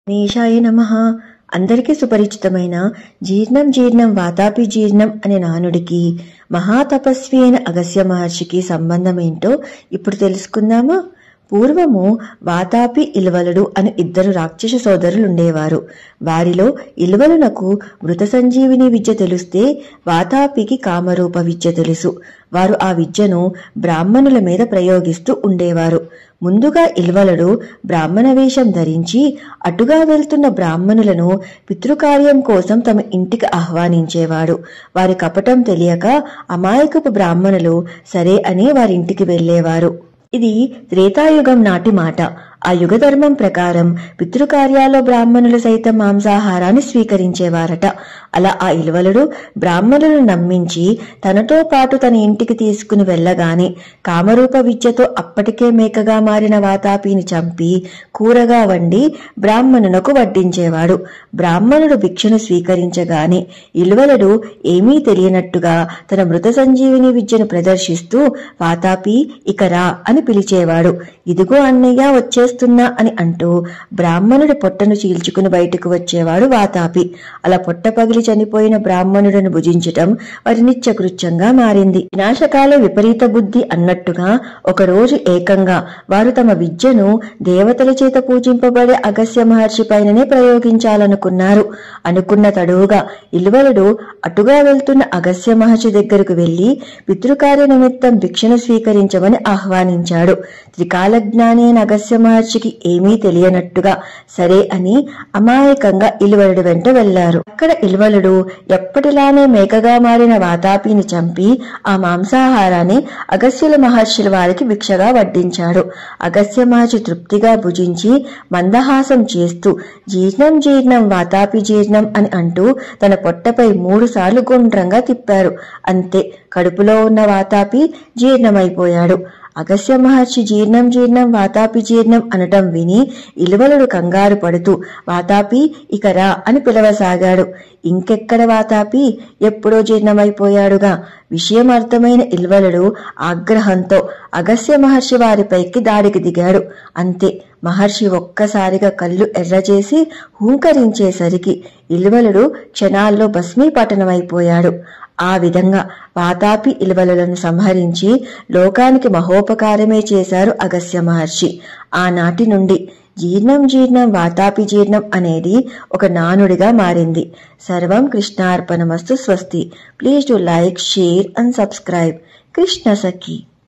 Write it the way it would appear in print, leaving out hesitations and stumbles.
గణేశాయ నమః. అందరికీ సుపరిచితమైన జీర్ణం జీర్ణం వాతాపి జీర్ణం అనే నానుడికి మహాతపస్వి అయిన అగస్త్య మహర్షికి సంబంధం ఏంటో ఇప్పుడు తెలుసుకుందామా. పూర్వము వాతాపి ఇల్వలుడు అని ఇద్దరు రాక్షస సోదరులుండేవారు. వారిలో ఇల్వలునకు మృత సంజీవిని విద్య తెలిస్తే వాతాపికి కామరూప విద్య తెలుసు. వారు ఆ విద్యను బ్రాహ్మణుల మీద ప్రయోగిస్తూ ఉండేవారు. ముందుగా ఇల్వలుడు బ్రాహ్మణ వేషం ధరించి అటుగా వెళ్తున్న బ్రాహ్మణులను పితృకార్యం కోసం తమ ఇంటికి ఆహ్వానించేవాడు. వారి కపటం తెలియక అమాయకపు బ్రాహ్మణులు సరే అని వారింటికి వెళ్లేవారు. ఇది త్రేతాయుగం నాటి మాట. ఆ యుగధర్మం ప్రకారం పితృకార్యాల్లో బ్రాహ్మణులు సైతం మాంసాహారాన్ని స్వీకరించేవారట. అలా ఆ ఇల్వలుడు బ్రాహ్మణులను నమ్మించి తనతో పాటు తన ఇంటికి తీసుకుని వెళ్ళగానే కామరూప విద్యతో అప్పటికే మేకగా మారిన వాతాపిని చంపి కూరగా వండి బ్రాహ్మణునకు వడ్డించేవాడు. బ్రాహ్మణుడు భిక్షను స్వీకరించగానే ఇల్వలుడు ఏమీ తెలియనట్టుగా తన మృత సంజీవిని విద్యను ప్రదర్శిస్తూ వాతాపి ఇక రా అని పిలిచేవాడు. ఇదిగో అన్నయ్య వచ్చేస్తున్నా అని అంటూ బ్రాహ్మణుడి పొట్టను చీల్చుకుని బయటకు వచ్చేవాడు వాతాపి. అలా పొట్ట పగిలి చనిపోయిన బ్రాహ్మణుడిని భుజించటం వారి నిత్యకృత్యంగా మారింది. వినాశకాలే విపరీత బుద్ధి అన్నట్టుగా ఒకరోజు ఏకంగా వారు తమ విద్యను దేవతల చేత పూజింపబడే అగస్త్య మహర్షి పైననే ప్రయోగించాలనుకున్నారు. అనుకున్న తడువుగా ఇల్వలుడు అటుగా వెళ్తున్న అగస్త్య మహర్షి దగ్గరకు వెళ్లి పితృకార్య నిమిత్తం భిక్షను స్వీకరించమని ఆహ్వానించాడు. త్రికాలజ్ఞాని అయిన అగస్త్య మహర్షికి ఏమీ తెలియనట్టుగా సరే అని అమాయకంగా ఇల్వలుడు వెంట వెళ్లారు. అక్కడ ఇల్వలుడు ఎప్పటిలానే మేకగా మారిన వాతాపిని చంపి ఆ మాంసాహారాన్ని అగస్త్యుల మహర్షుల వారికి భిక్షగా వడ్డించాడు. అగస్త్య మహర్షి తృప్తిగా భుజించి మందహాసం చేస్తూ జీర్ణం జీర్ణం వాతాపి జీర్ణం అని అంటూ తన పొట్టపై 3 సార్లు గుండ్రంగా తిప్పారు. అంతే, కడుపులో ఉన్న వాతాపి జీర్ణమైపోయాడు. అగస్త్య మహర్షి జీర్ణం జీర్ణం వాతాపి జీర్ణం అనటం విని ఇల్వలుడు కంగారు పడుతూ వాతాపి ఇక రా అని పిలవసాగాడు. ఇంకెక్కడ వాతాపి, ఎప్పుడో జీర్ణమైపోయాడుగా. విషయం అర్థమైన ఇల్వలుడు ఆగ్రహంతో అగస్త్య మహర్షి వారిపైకి దాడికి దిగాడు. అంతే, మహర్షి ఒక్కసారిగా కళ్ళు ఎర్రచేసి హూంకరించేసరికి ఇల్వలుడు క్షణాల్లో భస్మీపటనమైపోయాడు. ఆ విధంగా వాతాపి ఇల్వలులను సంహరించి లోకానికి మహోపకారమే చేశారు అగస్త్య మహర్షి. ఆనాటి నుండి జీర్ణం జీర్ణం వాతాపి జీర్ణం అనేది ఒక నానుడిగా మారింది. సర్వం కృష్ణార్పణమస్తు. స్వస్తి. Please do like, share and subscribe. Krishna Sakhi.